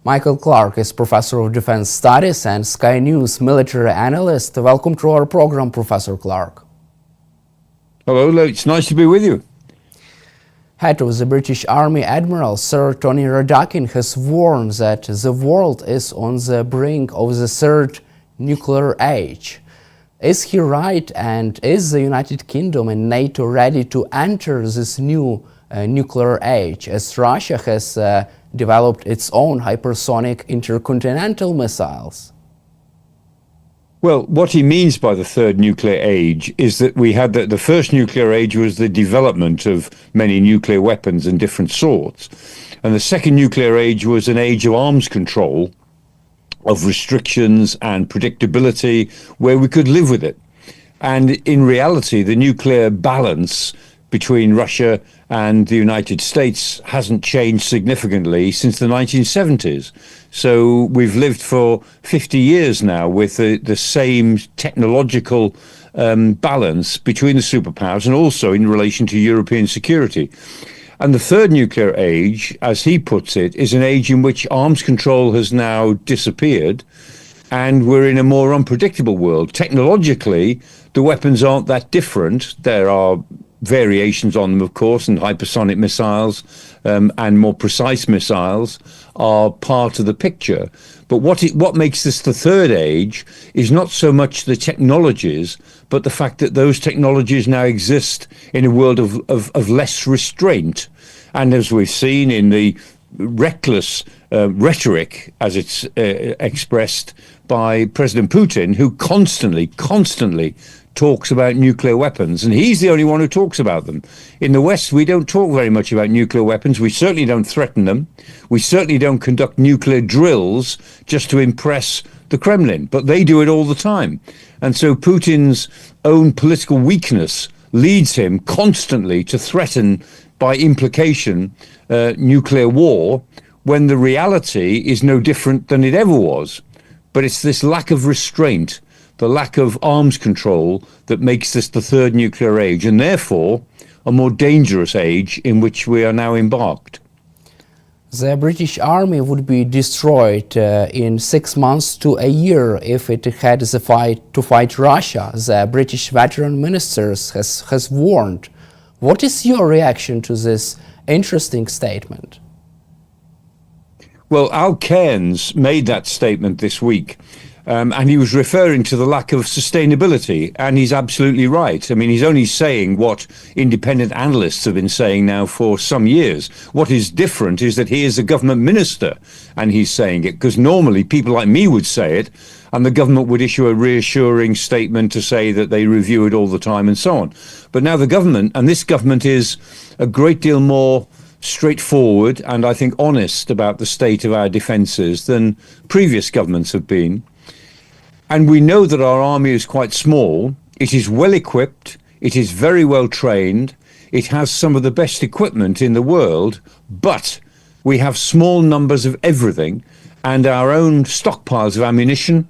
Michael Clarke is Professor of Defense Studies and Sky News military analyst. Welcome to our program, Professor Clarke. Hello, it's nice to be with you. Head of the British Army Admiral Sir Tony Radakin has warned that the world is on the brink of the third nuclear age. Is he right, and is the United Kingdom and NATO ready to enter this new nuclear age, as Russia has developed its own hypersonic intercontinental missiles? Well, what he means by the third nuclear age is that we had the first nuclear age was the development of many nuclear weapons and different sorts. And the second nuclear age was an age of arms control, of restrictions and predictability, where we could live with it. And in reality, the nuclear balance between Russia and the United States hasn't changed significantly since the 1970s. So we've lived for 50 years now with the same technological balance between the superpowers and also in relation to European security. And the third nuclear age, as he puts it, is an age in which arms control has now disappeared and we're in a more unpredictable world. Technologically, the weapons aren't that different. There are variations on them, of course, and hypersonic missiles and more precise missiles are part of the picture. But what makes this the third age is not so much the technologies, but the fact that those technologies now exist in a world of less restraint. And as we've seen in the reckless rhetoric, as it's expressed by President Putin, who constantly talks about nuclear weapons, and he's the only one who talks about them. In the West, we don't talk very much about nuclear weapons. We certainly don't threaten them. We certainly don't conduct nuclear drills just to impress the Kremlin, but they do it all the time. And so Putin's own political weakness leads him constantly to threaten, by implication, nuclear war, when the reality is no different than it ever was. But it's this lack of restraint, the lack of arms control, that makes this the third nuclear age, and therefore a more dangerous age in which we are now embarked. The British Army would be destroyed in 6 months to a year if it had the fight to fight Russia, the British veteran minister has warned. What is your reaction to this interesting statement? Well, Al Cairns made that statement this week. And he was referring to the lack of sustainability, and he's absolutely right. I mean, he's only saying what independent analysts have been saying now for some years. What is different is that he is a government minister, and he's saying it, because normally people like me would say it, and the government would issue a reassuring statement to say that they review it all the time and so on. But now the government, and this government is a great deal more straightforward and I think honest about the state of our defences than previous governments have been. And we know that our army is quite small. It is well equipped. It is very well trained. It has some of the best equipment in the world, but we have small numbers of everything, and our own stockpiles of ammunition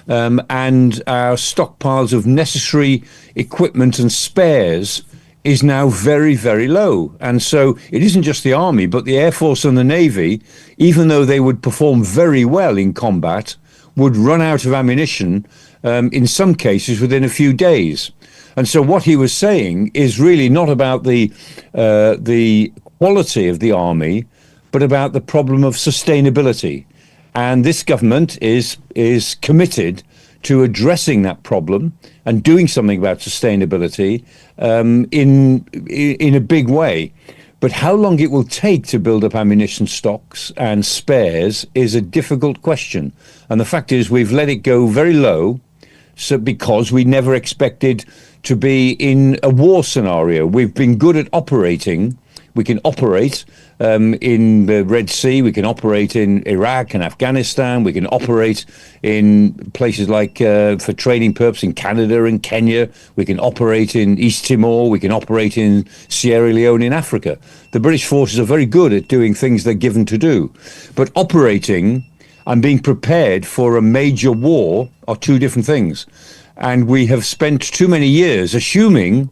and our stockpiles of necessary equipment and spares is now very, very low. And so it isn't just the army, but the Air Force and the Navy, even though they would perform very well in combat, would run out of ammunition in some cases within a few days. And so what he was saying is really not about the quality of the army, but about the problem of sustainability. And this government is committed to addressing that problem and doing something about sustainability in a big way. But how long it will take to build up ammunition stocks and spares is a difficult question. And the fact is we've let it go very low because we never expected to be in a war scenario. We've been good at operating. We can operate in the Red Sea, we can operate in Iraq and Afghanistan, we can operate in places like for training purposes in Canada and Kenya, we can operate in East Timor, we can operate in Sierra Leone in Africa. The British forces are very good at doing things they're given to do. But operating and being prepared for a major war are two different things. And we have spent too many years assuming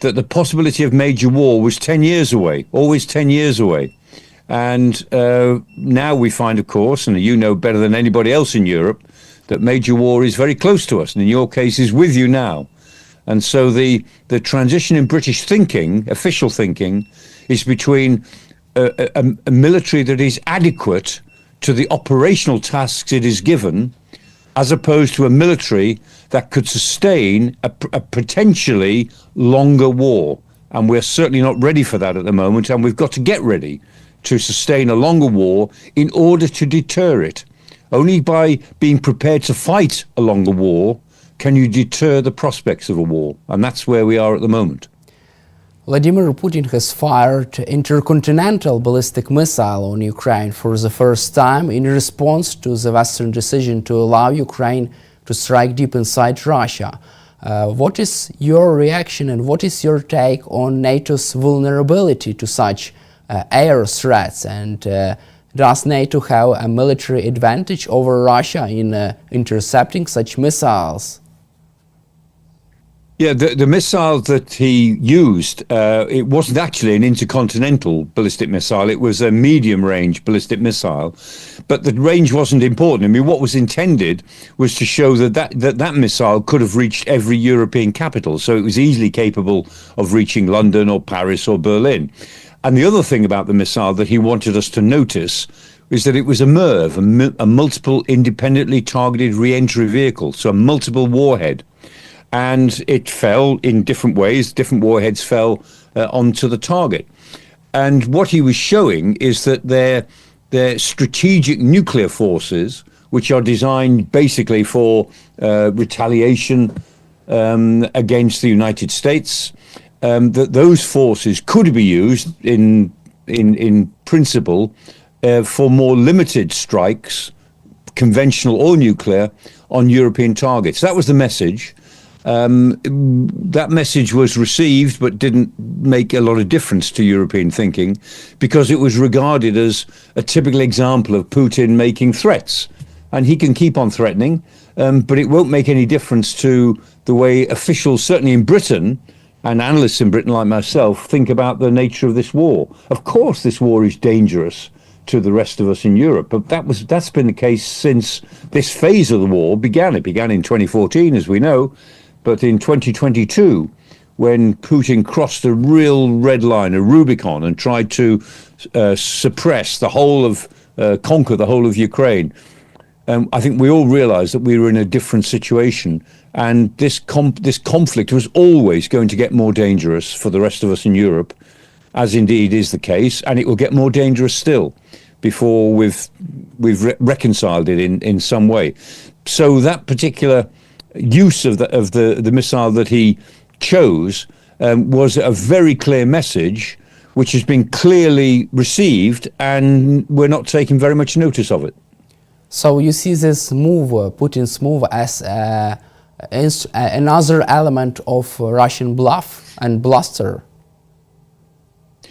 that the possibility of major war was 10 years away, always 10 years away. And now we find, of course, and you know better than anybody else in Europe, that major war is very close to us, and in your case is with you now. And so the transition in British thinking, official thinking, is between a military that is adequate to the operational tasks it is given, as opposed to a military that could sustain a potentially longer war. And we're certainly not ready for that at the moment, and we've got to get ready to sustain a longer war in order to deter it. Only by being prepared to fight a longer war can you deter the prospects of a war, and that's where we are at the moment. Vladimir Putin has fired intercontinental ballistic missile on Ukraine for the first time in response to the Western decision to allow Ukraine to strike deep inside Russia. What is your reaction and what is your take on NATO's vulnerability to such air threats? And does NATO have a military advantage over Russia in intercepting such missiles? Yeah, the missile that he used, it wasn't actually an intercontinental ballistic missile. It was a medium-range ballistic missile. But the range wasn't important. I mean, what was intended was to show that missile could have reached every European capital. So it was easily capable of reaching London or Paris or Berlin. And the other thing about the missile that he wanted us to notice is that it was a MIRV, a multiple independently targeted re-entry vehicle, so a multiple warhead. And it fell in different ways. Different warheads fell onto the target. And what he was showing is that their strategic nuclear forces, which are designed basically for retaliation against the United States, that those forces could be used in principle for more limited strikes, conventional or nuclear, on European targets. That was the message. That message was received but didn't make a lot of difference to European thinking because it was regarded as a typical example of Putin making threats. And he can keep on threatening, but it won't make any difference to the way officials, certainly in Britain, and analysts in Britain like myself, think about the nature of this war. Of course this war is dangerous to the rest of us in Europe, but that's been the case since this phase of the war began. It began in 2014, as we know. But in 2022, when Putin crossed a real red line, a Rubicon, and tried to suppress the whole of, conquer the whole of Ukraine, I think we all realized that we were in a different situation. And this conflict was always going to get more dangerous for the rest of us in Europe, as indeed is the case, and it will get more dangerous still before we've reconciled it in some way. So that particular use of the missile that he chose was a very clear message, which has been clearly received, and we're not taking very much notice of it. So you see this move, Putin's move, as another element of Russian bluff and bluster?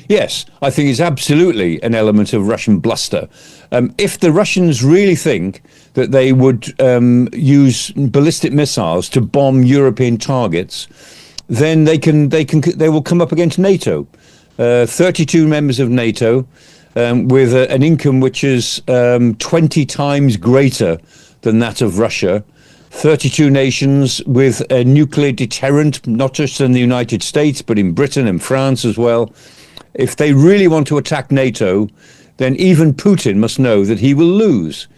Yes, I think it's absolutely an element of Russian bluster. If the Russians really think that they would use ballistic missiles to bomb European targets, then they will come up against NATO. 32 members of NATO with an income which is 20 times greater than that of Russia. 32 nations with a nuclear deterrent, not just in the United States, but in Britain and France as well. If they really want to attack NATO, then even Putin must know that he will lose.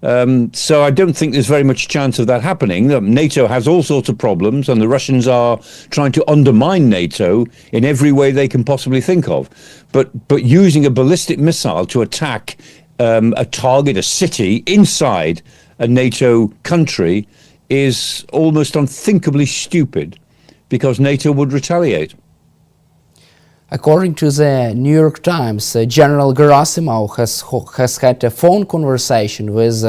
So I don't think there's very much chance of that happening. NATO has all sorts of problems, and the Russians are trying to undermine NATO in every way they can possibly think of. But using a ballistic missile to attack a target, a city, inside a NATO country is almost unthinkably stupid, because NATO would retaliate. According to the New York Times, General Gerasimov has had a phone conversation with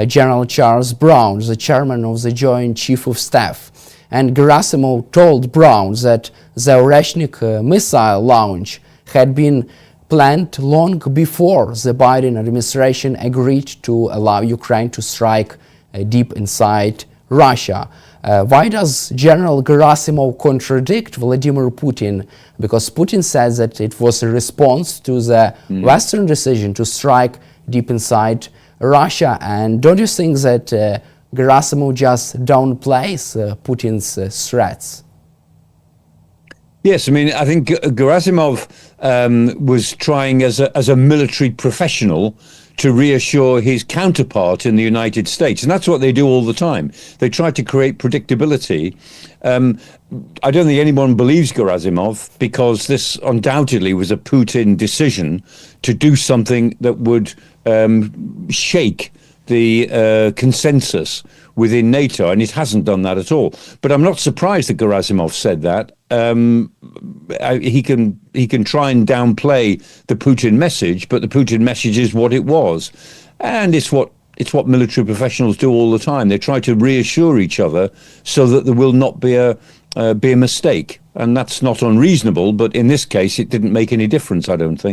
General Charles Brown, the chairman of the Joint Chief of Staff. And Gerasimov told Brown that the Oreshnik missile launch had been planned long before the Biden administration agreed to allow Ukraine to strike deep inside Russia. Why does General Gerasimov contradict Vladimir Putin? Because Putin says that it was a response to the Western decision to strike deep inside Russia. And don't you think that Gerasimov just downplays Putin's threats? Yes, I mean, I think Gerasimov was trying as a military professional to reassure his counterpart in the United States. And that's what they do all the time. They try to create predictability. I don't think anyone believes Gerasimov, because this undoubtedly was a Putin decision to do something that would shake the consensus within NATO, and it hasn't done that at all. But I'm not surprised that Gerasimov said that. He can try and downplay the Putin message, but the Putin message is what it was, and it's what military professionals do all the time. They try to reassure each other so that there will not be a mistake, and that's not unreasonable. But in this case, it didn't make any difference, I don't think.